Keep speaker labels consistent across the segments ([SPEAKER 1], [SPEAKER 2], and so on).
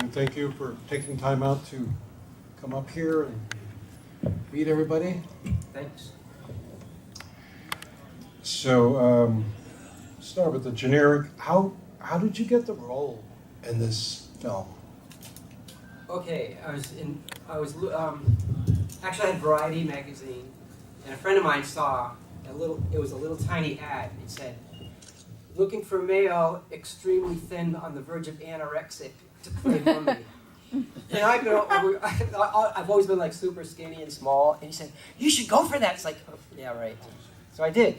[SPEAKER 1] And thank you for taking time out to come up here and meet everybody.
[SPEAKER 2] Thanks.
[SPEAKER 1] So, start with the generic. How did you get the role in this film?
[SPEAKER 2] Okay, actually I had Variety magazine, and a friend of mine saw it was a little tiny ad. It said, "Looking for male, extremely thin, on the verge of anorexic to play mummy." And I've always been like super skinny and small, and he said, "You should go for that." It's like, oh, yeah, right. So I did.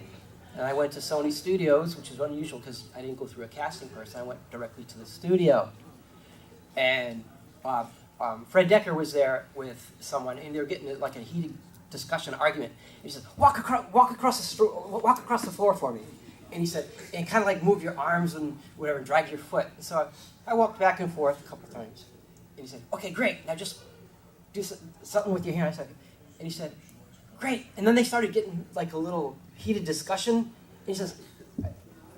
[SPEAKER 2] And I went to Sony Studios, which is unusual because I didn't go through a casting person. I went directly to the studio. And Fred Dekkar was there with someone, and they were getting like a heated discussion, argument. And he said, walk across the floor for me. And he said, and kind of like move your arms and whatever, and drag your foot. And so I walked back and forth a couple times. And he said, okay, great, now just do something with your hand. I said, and he said, great. And then they started getting like a little heated discussion. And he says,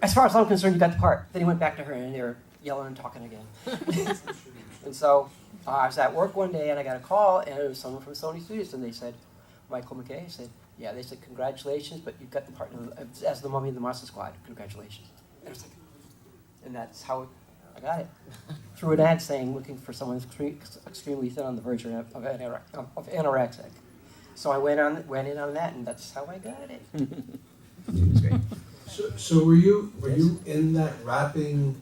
[SPEAKER 2] as far as I'm concerned, you got the part. Then he went back to her, and they were yelling and talking again. And so I was at work one day, and I got a call, and it was someone from Sony Studios, and they said, Michael MacKay said, yeah, they said, congratulations, but you've got the part as the Mummy in the Monster Squad. Congratulations. And I was like, and that's how I got it. Through an ad saying, looking for someone extremely thin on the verge of anorexic. So I went in on that, and that's how I got it. It was great.
[SPEAKER 1] So were you in that rapping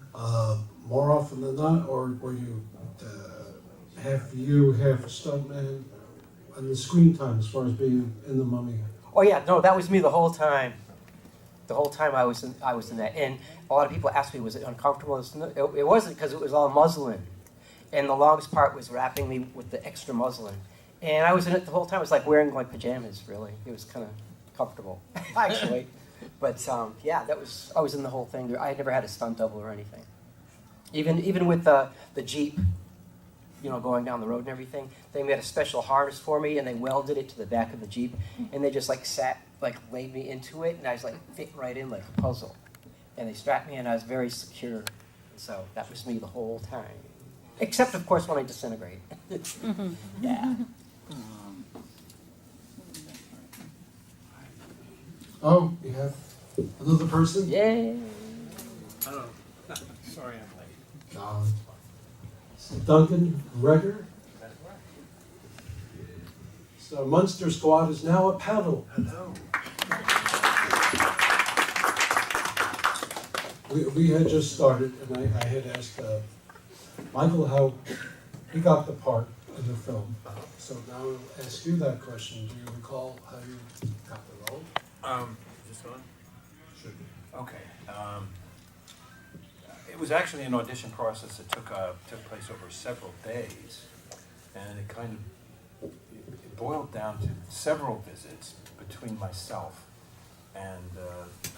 [SPEAKER 1] more often than not, or were you half a stuntman? And the screen time as far as being in the Mummy?
[SPEAKER 2] Oh yeah, no, that was me the whole time. The whole time I was in that, and a lot of people asked me, was it uncomfortable? It wasn't, because it was all muslin, and the longest part was wrapping me with the extra muslin, and I was in it the whole time. It was like wearing my pajamas. Really, it was kind of comfortable, actually. But yeah, I was in the whole thing. I had never had a stunt double or anything. Even with the Jeep, going down the road and everything, they made a special harness for me, and they welded it to the back of the Jeep, and they just laid me into it, and I was like fit right in like a puzzle. And they strapped me, and I was very secure. So that was me the whole time. Except, of course, when I disintegrate. Yeah.
[SPEAKER 1] Oh, you have another person?
[SPEAKER 2] Yay.
[SPEAKER 3] Hello. Sorry I'm late.
[SPEAKER 1] No. Duncan, Regehr. So Monster Squad is now a panel.
[SPEAKER 3] Hello.
[SPEAKER 1] We had just started, and I had asked Michael how he got the part in the film. So now I'll ask you that question. Do you recall how you got the role?
[SPEAKER 3] Is this on?
[SPEAKER 1] Should be.
[SPEAKER 3] Okay. It was actually an audition process that took place over several days, and it kind of it boiled down to several visits between myself and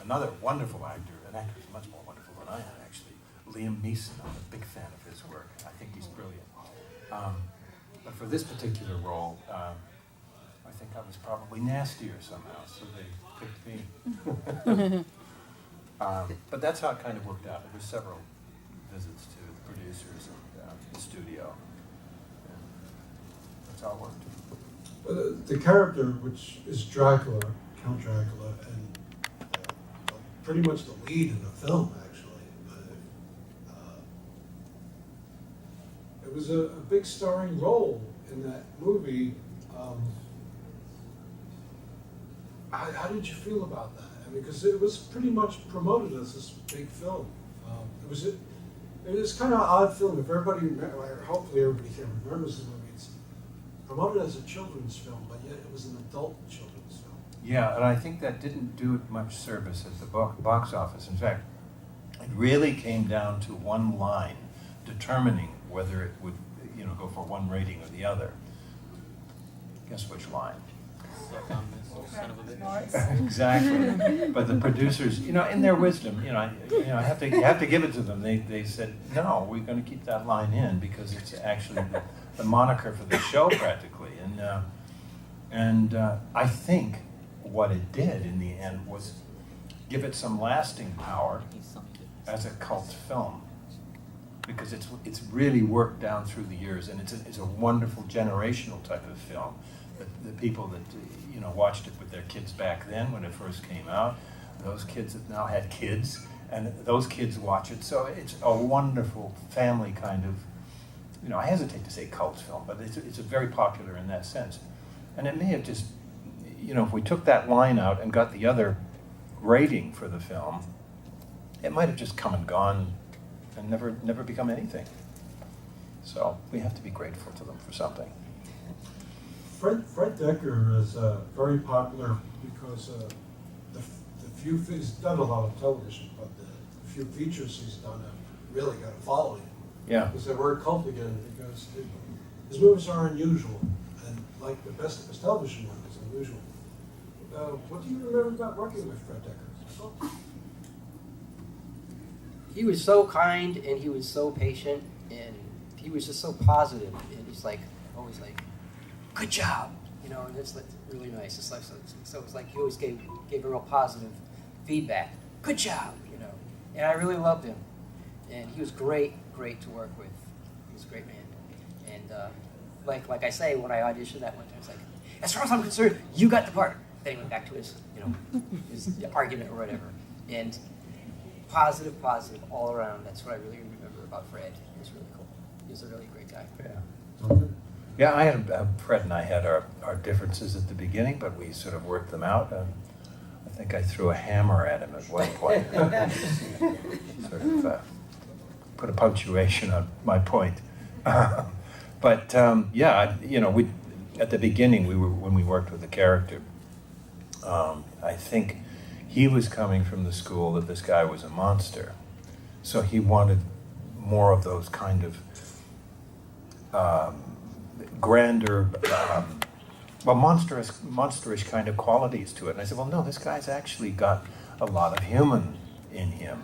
[SPEAKER 3] another wonderful actor, an actor who's much more wonderful than I am, actually, Liam Neeson. I'm a big fan of his work. I think he's brilliant. But for this particular role, I think I was probably nastier somehow, so they picked me. But that's how it kind of worked out. There were several visits to the producers and the studio. And that's how it worked.
[SPEAKER 1] The character, which is Dracula, Count Dracula, and pretty much the lead in the film, actually. It was a big starring role in that movie. How did you feel about that? I mean, because it was pretty much promoted as this big film. It was kind of an odd film. If everybody, hopefully everybody here remembers the movie. It's promoted as a children's film, but yet it was an adult children's film.
[SPEAKER 3] Yeah, and I think that didn't do it much service at the box office. In fact, it really came down to one line determining whether it would, go for one rating or the other. Guess which line? Exactly. But the producers, in their wisdom, you have to give it to them. They said, no, we're going to keep that line in because it's actually the moniker for the show practically. And I think what it did in the end was give it some lasting power as a cult film. because it's really worked down through the years, and it's a wonderful generational type of film. The people that watched it with their kids back then when it first came out, those kids that now had kids, and those kids watch it. So it's a wonderful family kind of, I hesitate to say cult film, but it's very popular in that sense. And it may have just, if we took that line out and got the other rating for the film, it might have just come and gone and never become anything. So we have to be grateful to them for something.
[SPEAKER 1] Fred Dekkar is very popular because he's done a lot of television, but the few features he's done have really got a following.
[SPEAKER 3] Yeah.
[SPEAKER 1] Because they were cult again, because his movies are unusual, and like the best of his television work is unusual. What do you remember about working with Fred Dekkar?
[SPEAKER 2] He was so kind, and he was so patient, and he was just so positive, and he's like, always like, good job, and it's like really nice. It's like, so it's like he always gave a real positive feedback. Good job, and I really loved him, and he was great to work with. He was a great man, and like I say, when I auditioned that one time, I was like, as far as I'm concerned, you got the part. Then he went back to his his argument or whatever, and positive all around. That's what I really remember about Fred. He was really cool. He was a really great guy.
[SPEAKER 3] Yeah. Yeah, I had Fred and I had our differences at the beginning, but we sort of worked them out. I think I threw a hammer at him at one point. Sort of put a punctuation on my point. But yeah, we at the beginning when we worked with the character, I think he was coming from the school that this guy was a monster, so he wanted more of those kind of grander, monsterish kind of qualities to it. And I said, well, no, this guy's actually got a lot of human in him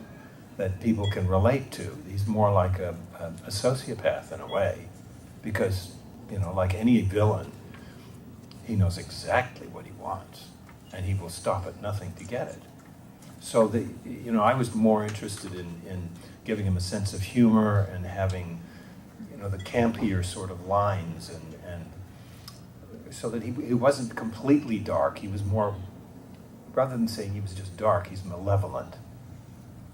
[SPEAKER 3] that people can relate to. He's more like a sociopath in a way, because, like any villain, he knows exactly what he wants, and he will stop at nothing to get it. So I was more interested in giving him a sense of humor and having the campier sort of lines, and so that he wasn't completely dark. He was more, rather than saying he was just dark, he's malevolent.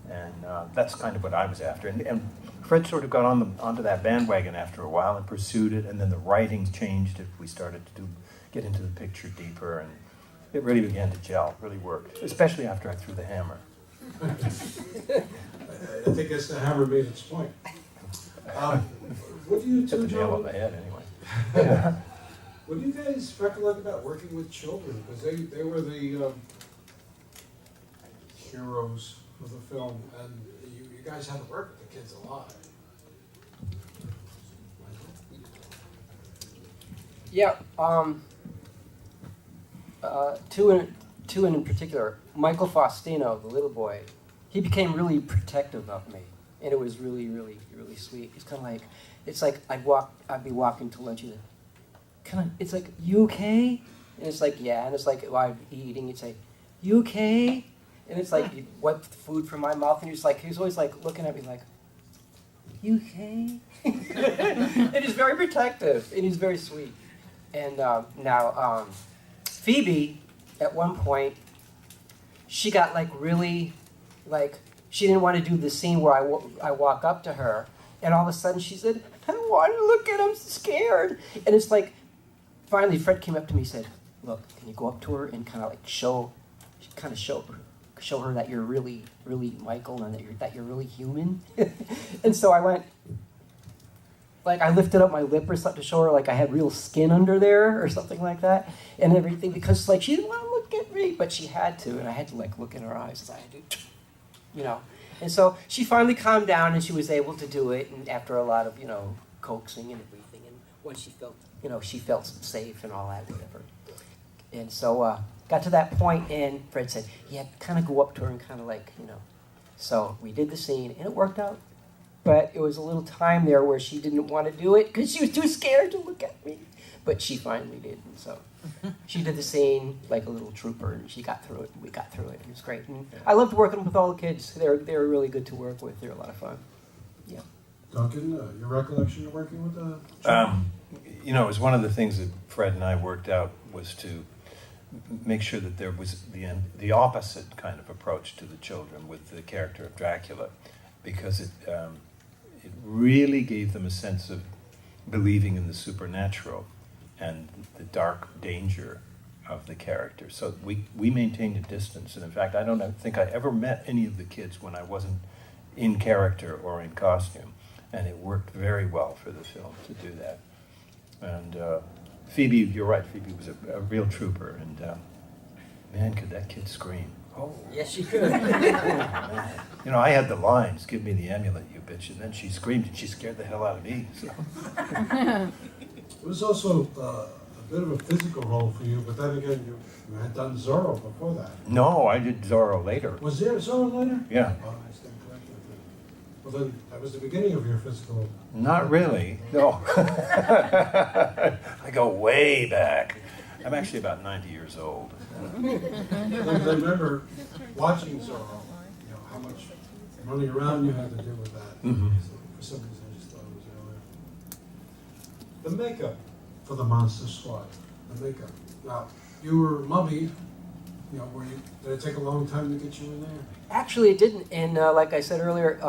[SPEAKER 3] And that's kind of what I was after. And Fred sort of got onto that bandwagon after a while and pursued it, and then the writing changed. We started to get into the picture deeper, and it really began to gel, really worked, especially after I threw the hammer.
[SPEAKER 1] I think that's the hammer made its point. What do you
[SPEAKER 3] Hit the nail on the head, anyway.
[SPEAKER 1] What do you guys recollect about working with children? Because they were the heroes of the film, and you guys had to work with the kids a lot.
[SPEAKER 2] Yeah, two in particular. Michael Faustino, the little boy, he became really protective of me, and it was really, really, really sweet. It's kind of like, it's like I'd be walking to lunch, and it's like, you okay? And it's like, yeah. And it's like, I'd be eating, he'd say, you okay? And it's like, he'd wipe the food from my mouth, and he was always like looking at me like, you okay? And he's very protective, and he's very sweet. And now, Phoebe, at one point, she got really, she didn't want to do the scene where I walk up to her, and all of a sudden she said, I don't want to look at him, I'm scared. And it's like, finally Fred came up to me and said, look, can you go up to her and kind of show her that you're really, really Michael, and that you're really human? And so I went, I lifted up my lip or something to show her I had real skin under there or something like that, and everything, because she didn't want to look at me, but she had to, and I had to look in her eyes as I had to, And so she finally calmed down, and she was able to do it, and after a lot of, coaxing and everything, and once she felt safe and all that, whatever. And so got to that point, and Fred said, yeah, kind of go up to her and kind of So we did the scene, and it worked out. But it was a little time there where she didn't want to do it because she was too scared to look at me. But she finally did, and so she did the scene like a little trooper, and she got through it, and we got through it. It was great. And I loved working with all the kids. They were really good to work with. They were a lot of fun. Yeah.
[SPEAKER 1] Duncan, your recollection of working with the
[SPEAKER 3] You know, it was one of the things that Fred and I worked out was to make sure that there was the opposite kind of approach to the children with the character of Dracula, because it really gave them a sense of believing in the supernatural and the dark danger of the character. So we maintained a distance, and in fact, I don't think I ever met any of the kids when I wasn't in character or in costume, and it worked very well for the film to do that. And Phoebe, you're right, Phoebe was a real trooper, and man, could that kid scream. Oh.
[SPEAKER 2] Yes, she could.
[SPEAKER 3] Man. You know, I had the lines, "Give me the amulet, you bitch," and then she screamed, and she scared the hell out of me. So.
[SPEAKER 1] It was also a bit of a physical role for you, but then again, you had done Zorro before that.
[SPEAKER 3] No, I did Zorro later.
[SPEAKER 1] Was there Zorro later?
[SPEAKER 3] Yeah.
[SPEAKER 1] Oh, I stand corrected. Well, then that was the beginning of your physical.
[SPEAKER 3] Not really, no. I go way back. I'm actually about 90 years old.
[SPEAKER 1] I remember watching Zorro, you know, how much running around you had to do with that.
[SPEAKER 3] Mhm.
[SPEAKER 1] So for some reason, I just thought it was earlier. The makeup for the Monster Squad, the makeup. Now, you were Mummy, you know, did it take a long time to get you in there?
[SPEAKER 2] Actually, it didn't. And like I said earlier,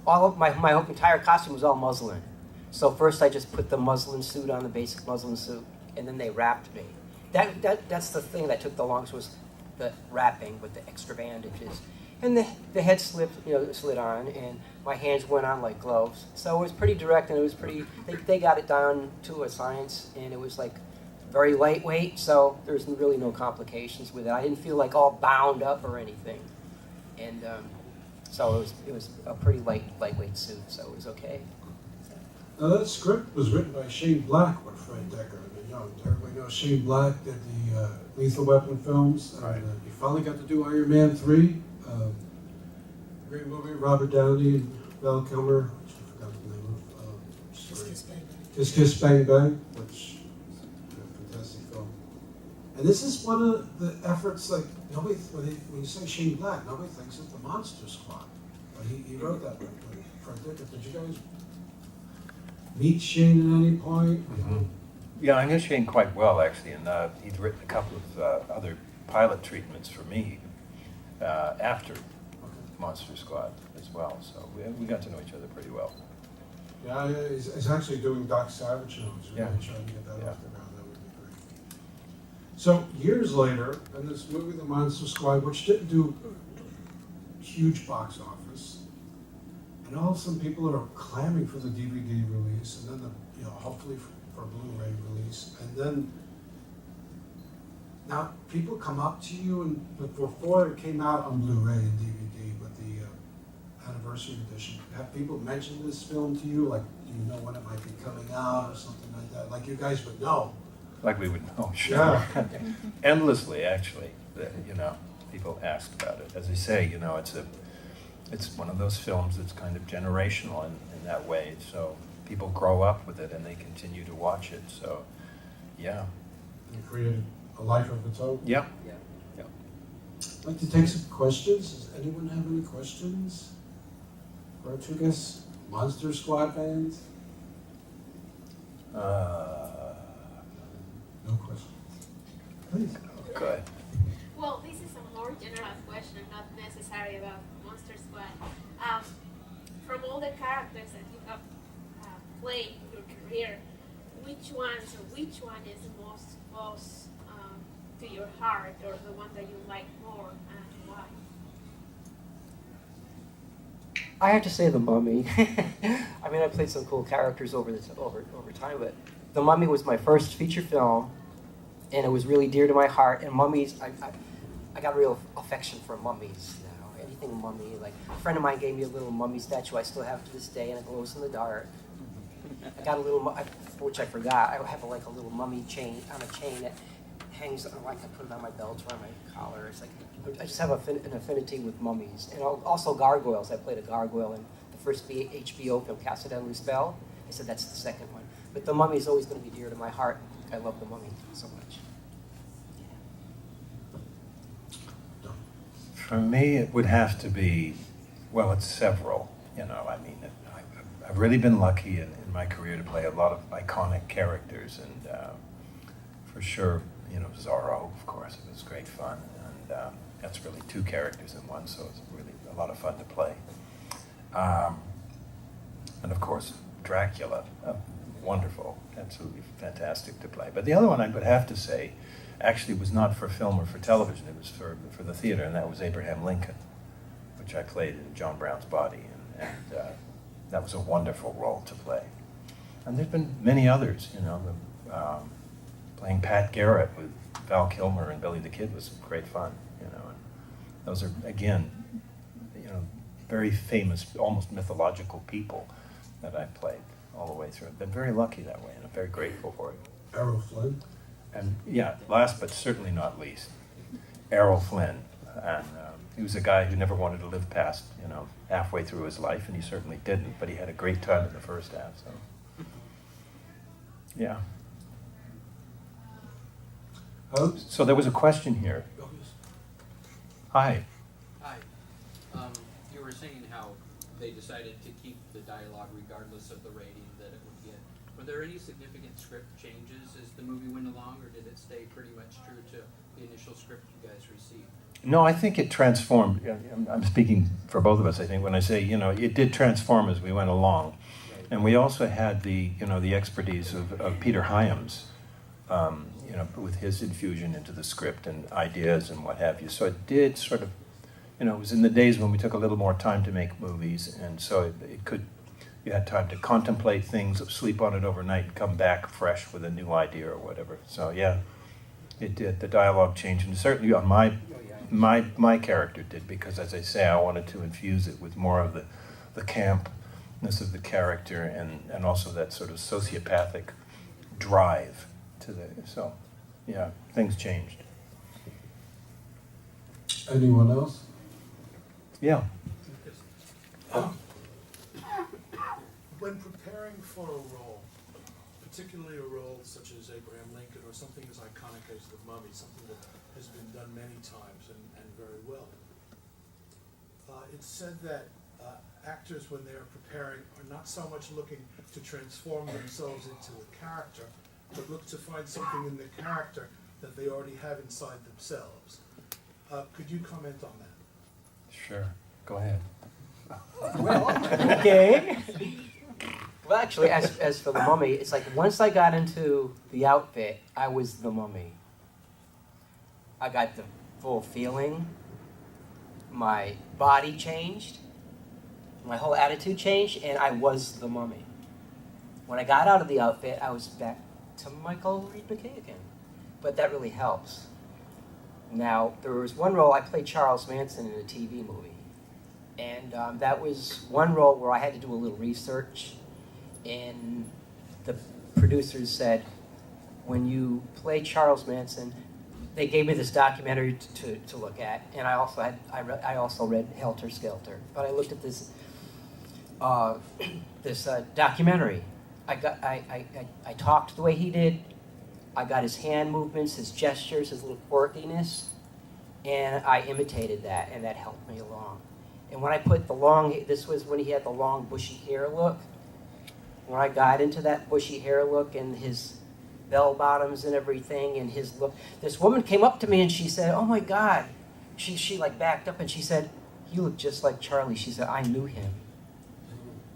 [SPEAKER 2] all of my whole entire costume was all muslin. So first I just put the muslin suit on, the basic muslin suit, and then they wrapped me. That's the thing that took the longest, was the wrapping with the extra bandages. And the head slid on, and my hands went on like gloves. So it was pretty direct, and it was pretty, they got it down to a science, and it was like very lightweight, so there's really no complications with it. I didn't feel like all bound up or anything. And so it was a pretty lightweight suit, so it was okay.
[SPEAKER 1] Now that script was written by Shane Black with Fred Dekkar. I mean, you know, everybody knows Shane Black did the Lethal Weapon films. And,
[SPEAKER 3] Right.
[SPEAKER 1] You finally got to do Iron Man 3. Great movie, Robert Downey and Val Kilmer, which I forgot the name of. Kiss Kiss Bang Bang, which is a fantastic film. And this is one of the efforts, like, nobody, when you say Shane Black, nobody thinks of the Monster Squad. But he wrote that with Fred Dekkar. Did you guys meet Shane at any point?
[SPEAKER 3] Mhm. Yeah, I know Shane quite well, actually, and he'd written a couple of other pilot treatments for me after Monster Squad as well, so we got to know each other pretty well.
[SPEAKER 1] Yeah, he's actually doing Doc Savage now. He's really
[SPEAKER 3] Yeah.
[SPEAKER 1] trying to get that
[SPEAKER 3] Yeah.
[SPEAKER 1] off the ground. That would be great. So years later, in this movie, The Monster Squad, which didn't do huge box office, and all of a sudden people are clamoring for the DVD release, and then hopefully for Blu-ray release, and then now people come up to you, and before it came out on Blu-ray and DVD, but the anniversary edition, have people mentioned this film to you? Like, do you know when it might be coming out or something like that? Like you guys would know.
[SPEAKER 3] Like we would know, sure.
[SPEAKER 1] Yeah.
[SPEAKER 3] Endlessly, actually, people ask about it. As I say, it's one of those films that's kind of generational in that way, so people grow up with it and they continue to watch it, so, yeah.
[SPEAKER 1] It created a life of its own.
[SPEAKER 3] Yeah.
[SPEAKER 2] Yeah.
[SPEAKER 3] Yeah.
[SPEAKER 1] I'd like to take some questions. Does anyone have any questions for our two guests? Monster Squad fans? No questions. Please.
[SPEAKER 3] Good.
[SPEAKER 4] Well, this is a more general question, not necessarily about Monster Squad. From all the characters that you have played in your career, which one is the most close to your heart, or the one that you like more, and why?
[SPEAKER 2] I have to say The Mummy. I mean, I played some cool characters over time, but The Mummy was my first feature film, and it was really dear to my heart. And mummies, I got real affection for mummies now. Anything mummy, like a friend of mine gave me a little mummy statue I still have to this day, and it glows in the dark. I got a little, which I forgot. I have a little mummy chain on a chain that hangs, like I put it on my belt or on my collar. It's like, I just have an affinity with mummies. And also gargoyles. I played a gargoyle in the first HBO film, Casa de Luz Bell. I said that's the second one. But The Mummy is always going to be dear to my heart. I love The Mummy so much.
[SPEAKER 3] For me, it would have to be, well, it's several, I mean, really been lucky in my career to play a lot of iconic characters, and for sure, Zorro, of course, it was great fun, and that's really two characters in one, so it's really a lot of fun to play. And of course, Dracula, wonderful, absolutely fantastic to play. But the other one I would have to say actually was not for film or for television, it was for the theater, and that was Abraham Lincoln, which I played in John Brown's body, and that was a wonderful role to play. And there's been many others, playing Pat Garrett with Val Kilmer and Billy the Kid was great fun, and those are, again, very famous, almost mythological people that I've played all the way through. I've been very lucky that way, and I'm very grateful for it.
[SPEAKER 1] Errol Flynn.
[SPEAKER 3] And yeah, last but certainly not least, Errol Flynn. And he was a guy who never wanted to live past, halfway through his life, and he certainly didn't, but he had a great time in the first half, so. Yeah. So there was a question here. Hi.
[SPEAKER 5] Hi. You were saying how they decided to keep the dialogue regardless of the rating that it would get. Were there any significant script changes as the movie went along, or did it stay pretty much true to the initial script you guys received?
[SPEAKER 3] No, I think it transformed. I'm speaking for both of us, I think, when I say, it did transform as we went along. Right. And we also had the expertise of Peter Hyams, with his infusion into the script and ideas and what have you. So it did sort of, it was in the days when we took a little more time to make movies, and so you had time to contemplate things, sleep on it overnight, and come back fresh with a new idea or whatever. So yeah, it did. The dialogue changed, and certainly on my character did, because as I say, I wanted to infuse it with more of the campness of the character and also that sort of sociopathic drive to so yeah, things changed.
[SPEAKER 1] Anyone else?
[SPEAKER 3] Yeah.
[SPEAKER 6] When preparing for a role, particularly a role such as Abraham Lincoln or something as iconic as the Mummy, something that has been done many times and very well, it's said that actors, when they are preparing, are not so much looking to transform themselves into a character, but look to find something in the character that they already have inside themselves. Could you comment on that?
[SPEAKER 3] Sure. Go ahead.
[SPEAKER 2] Well, okay. Well, actually, as for the Mummy, it's like once I got into the outfit, I was the Mummy. I got the full feeling. My body changed. My whole attitude changed, and I was the Mummy. When I got out of the outfit, I was back to Michael Reid MacKay again. But that really helps. Now, there was one role, I played Charles Manson in a TV movie. And that was one role where I had to do a little research. And the producers said, when you play Charles Manson, they gave me this documentary to look at. And I also read Helter Skelter. But I looked at this documentary. I talked the way he did. I got his hand movements, his gestures, his little quirkiness, and I imitated that, and that helped me along. And when I put this was when he had the long bushy hair look. When I got into that bushy hair look and his bell bottoms and everything and his look, this woman came up to me and she said, "Oh my God." She like backed up and she said, "You look just like Charlie." She said, "I knew him."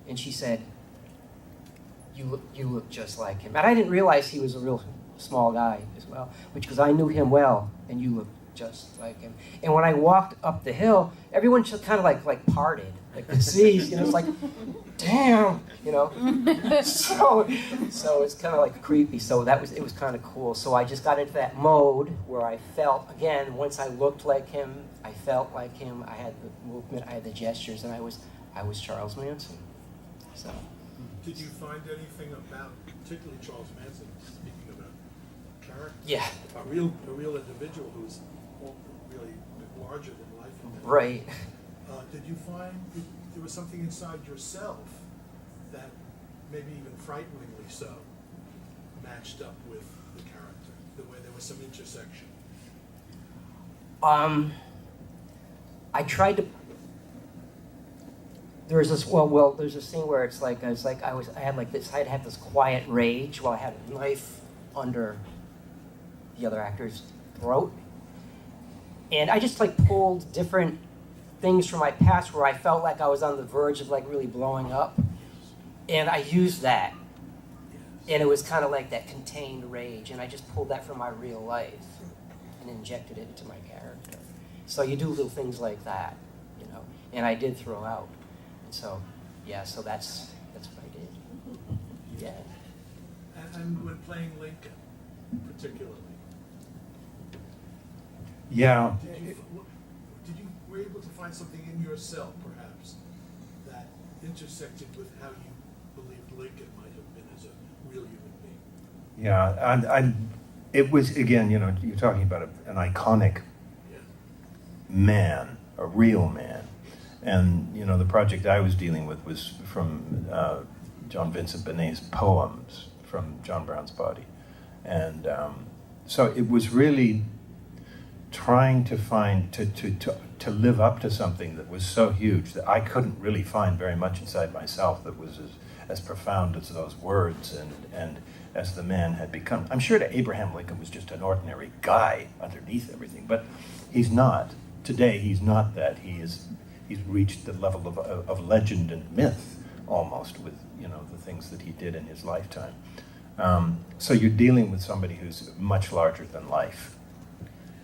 [SPEAKER 2] And she said, you look just like him. And I didn't realize he was a real small guy as well, because I knew him well, and you look just like him. And when I walked up the hill, everyone just kind of like parted, like the seas, it's like, damn, So it's kind of like creepy. So it was kind of cool. So I just got into that mode where I felt, again, once I looked like him, I felt like him. I had the movement, I had the gestures, and I was Charles Manson. So.
[SPEAKER 6] Did you find anything about, particularly Charles Manson, speaking about character?
[SPEAKER 2] Yeah.
[SPEAKER 6] A real individual who's really larger than life.
[SPEAKER 2] Right.
[SPEAKER 6] Did you find there was something inside yourself that maybe even frighteningly so matched up with the character, the way there was some intersection?
[SPEAKER 2] I tried to there's this there's a scene where it's like I had this quiet rage while I had a knife under the other actor's throat, and I just like pulled different things from my past where I felt like I was on the verge of like really blowing up, and I used that, and it was kind of like that contained rage, and I just pulled that from my real life and injected it into my character. So you do little things like that, you know, and I did throw out. So, yeah, so that's what I did. Yeah.
[SPEAKER 6] And when playing Lincoln, particularly,
[SPEAKER 3] Yeah.
[SPEAKER 6] were you able to find something in yourself, perhaps, that intersected with how you believed Lincoln might have been as a real human being?
[SPEAKER 3] Yeah, it was, again, you know, you're talking about an iconic
[SPEAKER 6] Yeah.
[SPEAKER 3] man, a real man. And, you know, the project I was dealing with was from John Vincent Benet's poems from John Brown's Body. And so it was really trying to find, to live up to something that was so huge that I couldn't really find very much inside myself that was as profound as those words and as the man had become. I'm sure that Abraham Lincoln was just an ordinary guy underneath everything, but he's not. Today, he's not that. He's reached the level of legend and myth, almost, with, you know, the things that he did in his lifetime. So you're dealing with somebody who's much larger than life.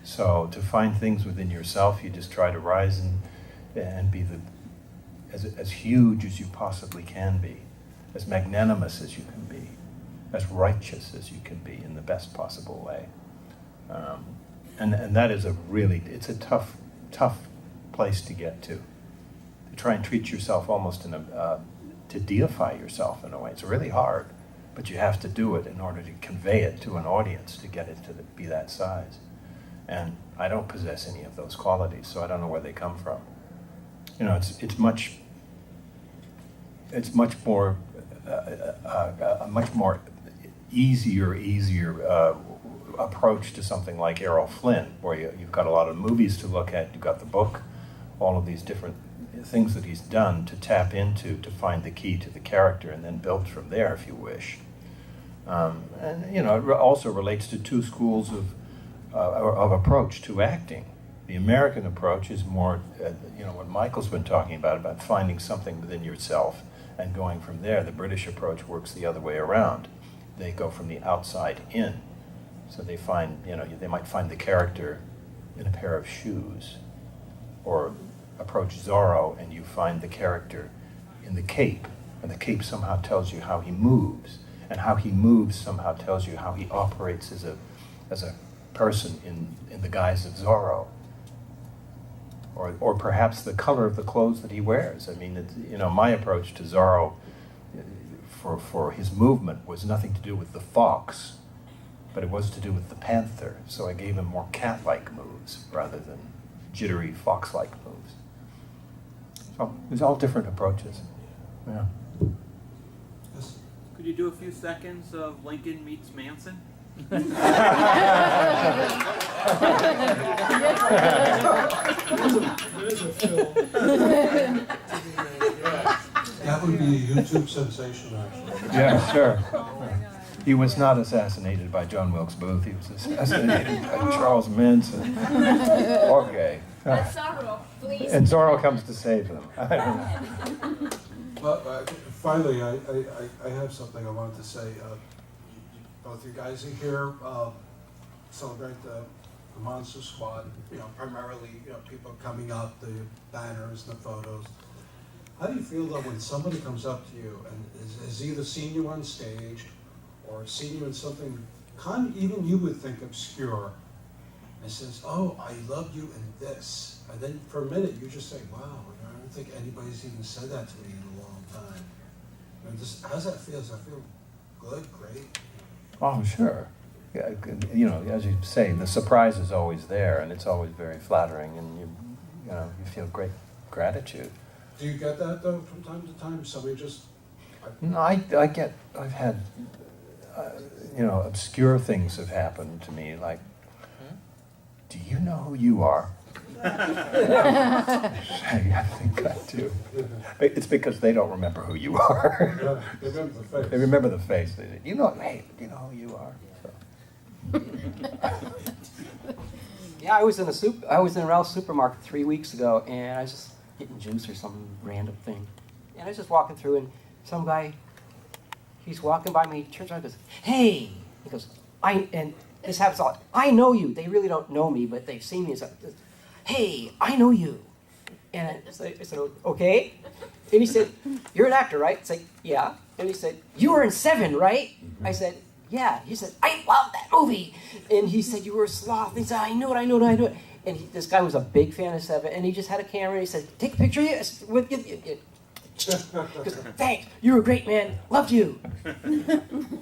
[SPEAKER 3] So to find things within yourself, you just try to rise and be as huge as you possibly can be, as magnanimous as you can be, as righteous as you can be in the best possible way. And that is it's a tough place to get to try and treat yourself almost to deify yourself in a way. It's really hard, but you have to do it in order to convey it to an audience, to get it to be that size. And I don't possess any of those qualities, so I don't know where they come from. You know, it's much more a much more easier approach to something like Errol Flynn, where you've got a lot of movies to look at, you've got the book, all of these different things that he's done to tap into to find the key to the character and then build from there, if you wish. And you know, it also relates to two schools of approach to acting. The American approach is more, you know, what Michael's been talking about finding something within yourself and going from there. The British approach works the other way around. They go from the outside in. So they find, you know, they might find the character in a pair of shoes, or approach Zorro and you find the character in the cape, and the cape somehow tells you how he moves, and how he moves somehow tells you how he operates as a person in the guise of Zorro, or perhaps the color of the clothes that he wears. I mean, you know, my approach to Zorro for his movement was nothing to do with the fox, but it was to do with the panther. So I gave him more cat-like moves rather than jittery fox-like moves. So there's all different approaches. Yeah.
[SPEAKER 1] Yes.
[SPEAKER 5] Could you do a few seconds of Lincoln meets Manson?
[SPEAKER 1] There is a film. That would be a YouTube sensation, actually.
[SPEAKER 3] Yeah, sure. He was not assassinated by John Wilkes Booth. He was assassinated by Charles Mintz. Okay.
[SPEAKER 4] But Zorro, please.
[SPEAKER 3] And Zorro comes to save him.
[SPEAKER 1] But finally, I have something I wanted to say. Both you guys are here celebrate the Monster Squad. You know, primarily, you know, people coming up, the banners, the photos. How do you feel though when somebody comes up to you and has either seen you on stage or seen you in something kind of even you would think obscure, and says, "Oh, I loved you in this," and then for a minute you just say, "Wow, I don't think anybody's even said that to me in a long time." And just, how's that feel? Does that feel good, great?
[SPEAKER 3] Oh, sure. Yeah, you know, as you say, the surprise is always there, and it's always very flattering, and you know, you feel great gratitude.
[SPEAKER 1] Do you get that though from time to time? Somebody just.
[SPEAKER 3] No, I've had, you know, obscure things have happened to me, like, do you know who you are? I think I do. It's because they don't remember who you are.
[SPEAKER 1] Yeah, they remember the face.
[SPEAKER 3] They remember the face. They say, you know, hey, you know who you are. So.
[SPEAKER 2] Yeah, I was in Ralph's supermarket 3 weeks ago, and I was just getting juice or some random thing. And I was just walking through, and some guy, he's walking by me, he turns around and goes, "Hey!" He goes, and this happens a lot. "I know you." They really don't know me, but they've seen me. So, "Hey, I know you." And I said, "Okay." And he said, "You're an actor, right?" I said, "Yeah." And he said, "You were in Seven, right?" I said, "Yeah." He said, "I love that movie." And he said, "You were a sloth." And he said, "I knew it. And this guy was a big fan of Seven, and he just had a camera, and he said, "Take a picture of you with you." He goes, "Thanks, you were a great man, loved you." And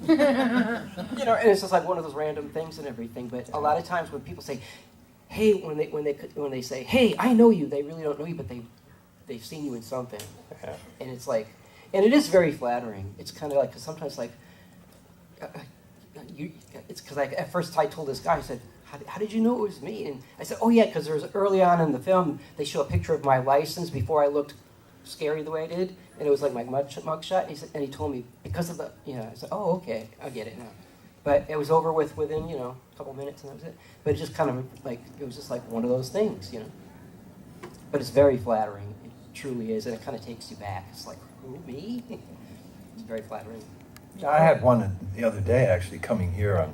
[SPEAKER 2] it's just like one of those random things and everything. But a lot of times when people say, "Hey," when they say, "Hey, I know you," they really don't know you, but they've seen you in something. And it's like, and it is very flattering. It's kind of like, cause sometimes like, it's because at first I told this guy, I said, how did you know it was me? And I said, "Oh yeah, because there was early on in the film, they show a picture of my license before I looked scary the way I did, and it was like my mugshot." And he told me because of the, I said, "Oh, okay, I get it now." But it was over within a couple minutes, and that was it. But it just kind of like, it was just like one of those things, But it's very flattering. It truly is, and it kind of takes you back. It's like, who, me? It's very flattering.
[SPEAKER 3] I had one the other day actually coming here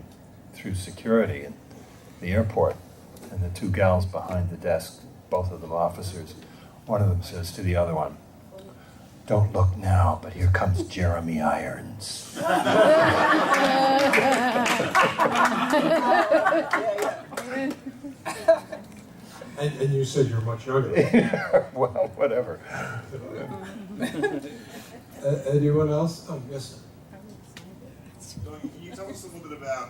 [SPEAKER 3] through security in the airport, and the two gals behind the desk, both of them officers, one of them says to the other one, "Don't look now, but here comes Jeremy Irons."
[SPEAKER 1] And you said you're much younger.
[SPEAKER 3] Well, whatever.
[SPEAKER 1] Anyone else? Oh, yes.
[SPEAKER 7] Can you tell us a little bit about,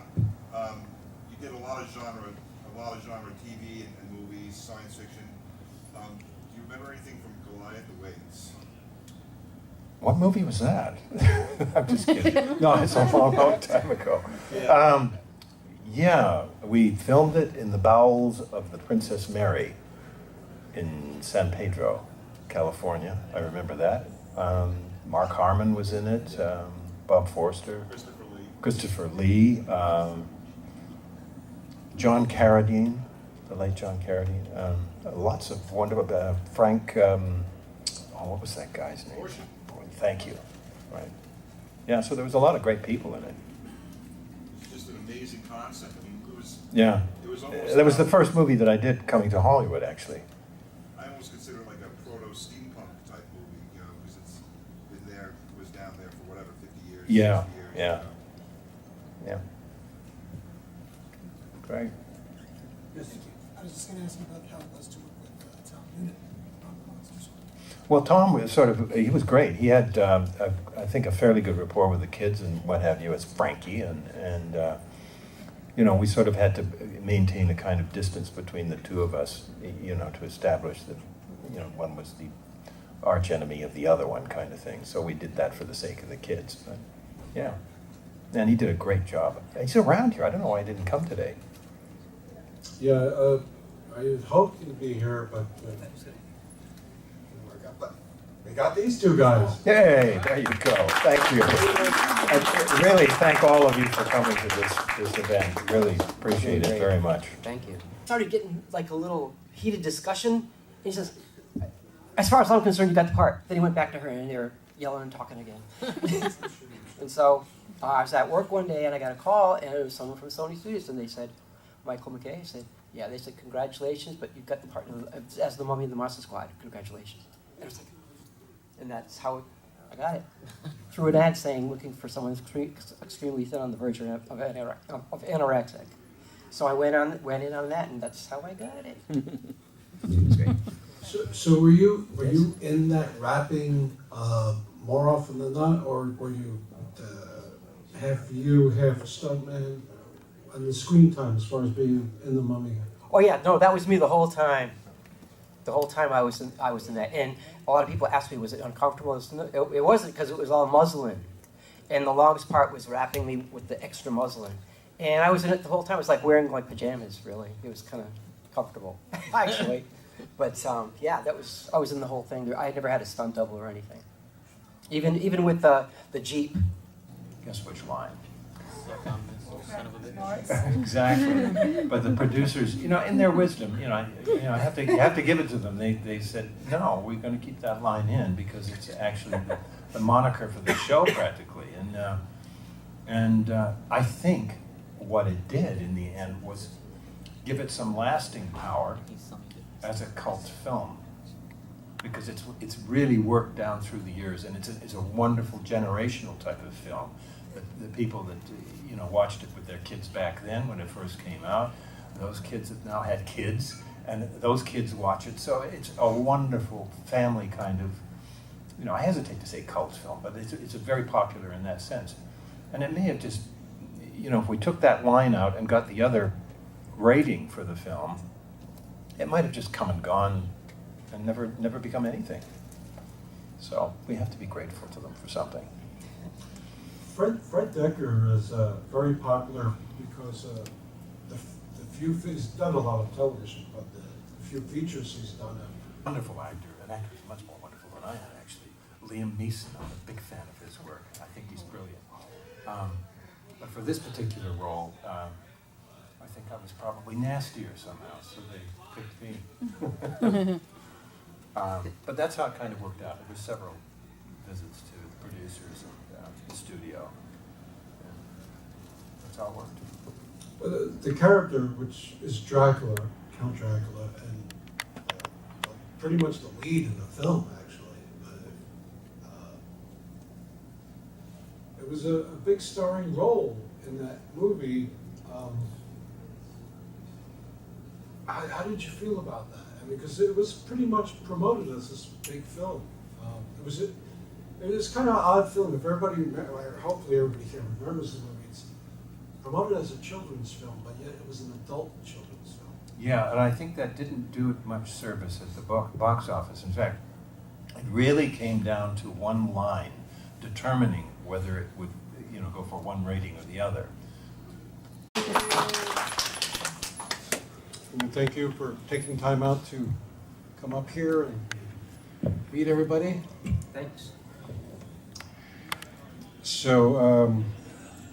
[SPEAKER 7] you did a lot of genre TV and movies, science fiction. Do you remember anything from Goliath the Wings?
[SPEAKER 3] What movie was that? I'm just kidding. No, it's a long time ago. Yeah, we filmed it in the bowels of the Princess Mary in San Pedro, California. I remember that. Mark Harmon was in it. Bob Forster. Christopher Lee. John Carradine, the late John Carradine. Lots of wonderful. Frank. What was that guy's name? Thank you. Right. Yeah. So there was a lot of great people in it.
[SPEAKER 7] Just an amazing concept. I mean, it was.
[SPEAKER 3] Yeah.
[SPEAKER 7] It was almost.
[SPEAKER 3] That was the first movie that I did coming to Hollywood, actually.
[SPEAKER 7] I almost consider it like a proto steampunk type movie, because it's been there, was down there for whatever 50 years.
[SPEAKER 3] Yeah.
[SPEAKER 7] 60 years,
[SPEAKER 3] Yeah. Yeah. Great.
[SPEAKER 1] Yes.
[SPEAKER 8] I was just going to ask you about how it was to work with Tom Noonan on Monsters.
[SPEAKER 3] Well, Tom was he was great. He had, I think, a fairly good rapport with the kids and what have you as Frankie, and we sort of had to maintain a kind of distance between the two of us, to establish that, one was the arch enemy of the other one kind of thing. So we did that for the sake of the kids. But, yeah. And he did a great job. He's around here. I don't know why he didn't come today.
[SPEAKER 1] Yeah, I had hoped he'd be here, but we got these two guys.
[SPEAKER 3] Yay, there you go. Thank you. And really thank all of you for coming to this event. Really appreciate it very much.
[SPEAKER 2] Thank you. Started getting like a little heated discussion. He says, "As far as I'm concerned, you got the part." Then he went back to her, and they were yelling and talking again. And so I was at work one day, and I got a call, and it was someone from Sony Studios, and they said, "Michael MacKay." I said, "Yeah." They said, "Congratulations, but you got the part as the Mummy of the Monster Squad. Congratulations." And I was like, and that's how I got it. Through an ad saying, looking for someone extremely thin on the verge of anorexic. So I went in on that, and that's how I got it. It was great.
[SPEAKER 1] So were you in that rapping more often than not, or were you half you, half a stuntman? On the screen time, as far as being in the Mummy.
[SPEAKER 2] Oh yeah, no, that was me the whole time. The whole time I was in that, and a lot of people asked me, was it uncomfortable? It wasn't, because it was all muslin, and the longest part was wrapping me with the extra muslin, and I was in it the whole time. It was like wearing like pajamas, really. It was kind of comfortable, actually. But yeah, I was in the whole thing. I had never had a stunt double or anything. Even with the Jeep.
[SPEAKER 3] Guess which line?
[SPEAKER 5] Suck on this little son of a bitch.
[SPEAKER 3] Exactly. But the producers, in their wisdom, you have to give it to them. They said, no, we're going to keep that line in because it's actually the moniker for the show practically. And I think what it did in the end was give it some lasting power as a cult film, because it's really worked down through the years, and it's a wonderful generational type of film. The people that watched it with their kids back then when it first came out, those kids that now had kids, and those kids watch it. So it's a wonderful family kind of, I hesitate to say cult film, but it's very popular in that sense. And it may have just, if we took that line out and got the other rating for the film, it might have just come and gone and never become anything. So we have to be grateful to them for something.
[SPEAKER 1] Fred Dekkar is very popular because he's done a lot of television, but the few features he's done.
[SPEAKER 3] Wonderful actor, an actor who's much more wonderful than I am, actually. Liam Neeson, I'm a big fan of his work. I think he's brilliant. But for this particular role, I think I was probably nastier somehow, so they picked me. But that's how it kind of worked out. There were several visits to the producers and the studio. And that's how it worked.
[SPEAKER 1] The character, which is Dracula, Count Dracula, and pretty much the lead in the film, actually. It was a big starring role in that movie. How did you feel about that? I mean, because it was pretty much promoted as this big film. It was kind of an odd film. If hopefully everybody here remembers the movie. It's promoted as a children's film, but yet it was an adult children's film.
[SPEAKER 3] Yeah, and I think that didn't do it much service at the box office. In fact, it really came down to one line determining whether it would, go for one rating or the other.
[SPEAKER 1] And thank you for taking time out to come up here and meet everybody.
[SPEAKER 2] Thanks.
[SPEAKER 1] So,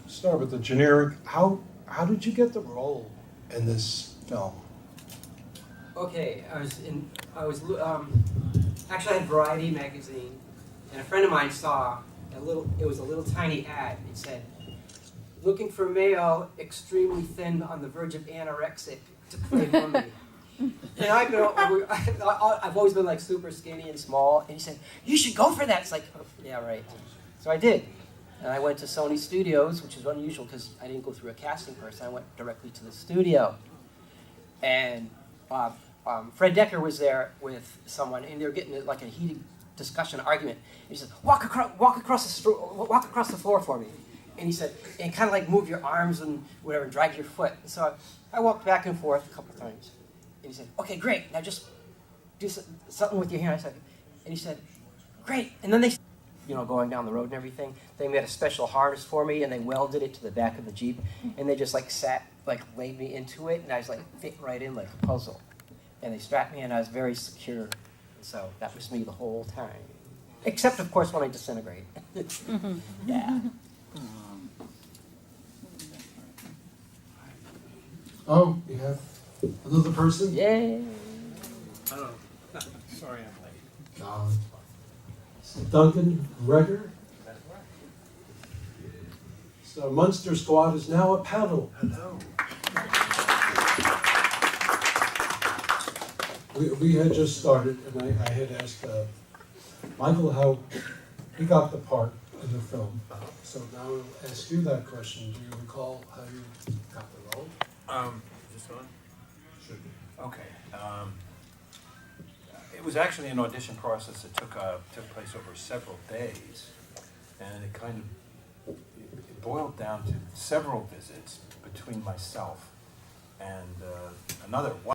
[SPEAKER 1] start with the generic. How did you get the role in this film?
[SPEAKER 2] Okay, actually I had Variety magazine, and a friend of mine saw it was a little tiny ad. It said, looking for male, extremely thin, on the verge of anorexic, to play mummy. And I've always been like super skinny and small, and he said, you should go for that. It's like, oh, yeah, right. So I did. And I went to Sony Studios, which is unusual because I didn't go through a casting person. I went directly to the studio. And Fred Dekkar was there with someone, and they were getting like a heated discussion, argument. And he said, walk across the floor for me. And he said, and kind of like move your arms and whatever, and drag your foot. And so I walked back and forth a couple times. And he said, okay, great. Now just do something with your hand. I said, and he said, great. And then they, going down the road and everything, they made a special harness for me, and they welded it to the back of the Jeep. And they just laid me into it, and I was fit right in like a puzzle. And they strapped me, and I was very secure. So that was me the whole time. Except, of course, when I disintegrate. Yeah.
[SPEAKER 1] Oh, you have another person?
[SPEAKER 2] Yay.
[SPEAKER 3] Sorry I'm late.
[SPEAKER 1] No, it's fine. Duncan, Regehr.
[SPEAKER 3] That's right.
[SPEAKER 1] So Monster Squad is now a panel.
[SPEAKER 3] Hello.
[SPEAKER 1] We had just started, and I had asked Michael how he got the part in the film. So now I'll ask you that question. Do you recall how you got the role?
[SPEAKER 3] Is this on? Should be. Okay. It was actually an audition process that took place over several days, and it kind of it boiled down to several visits between myself and another one.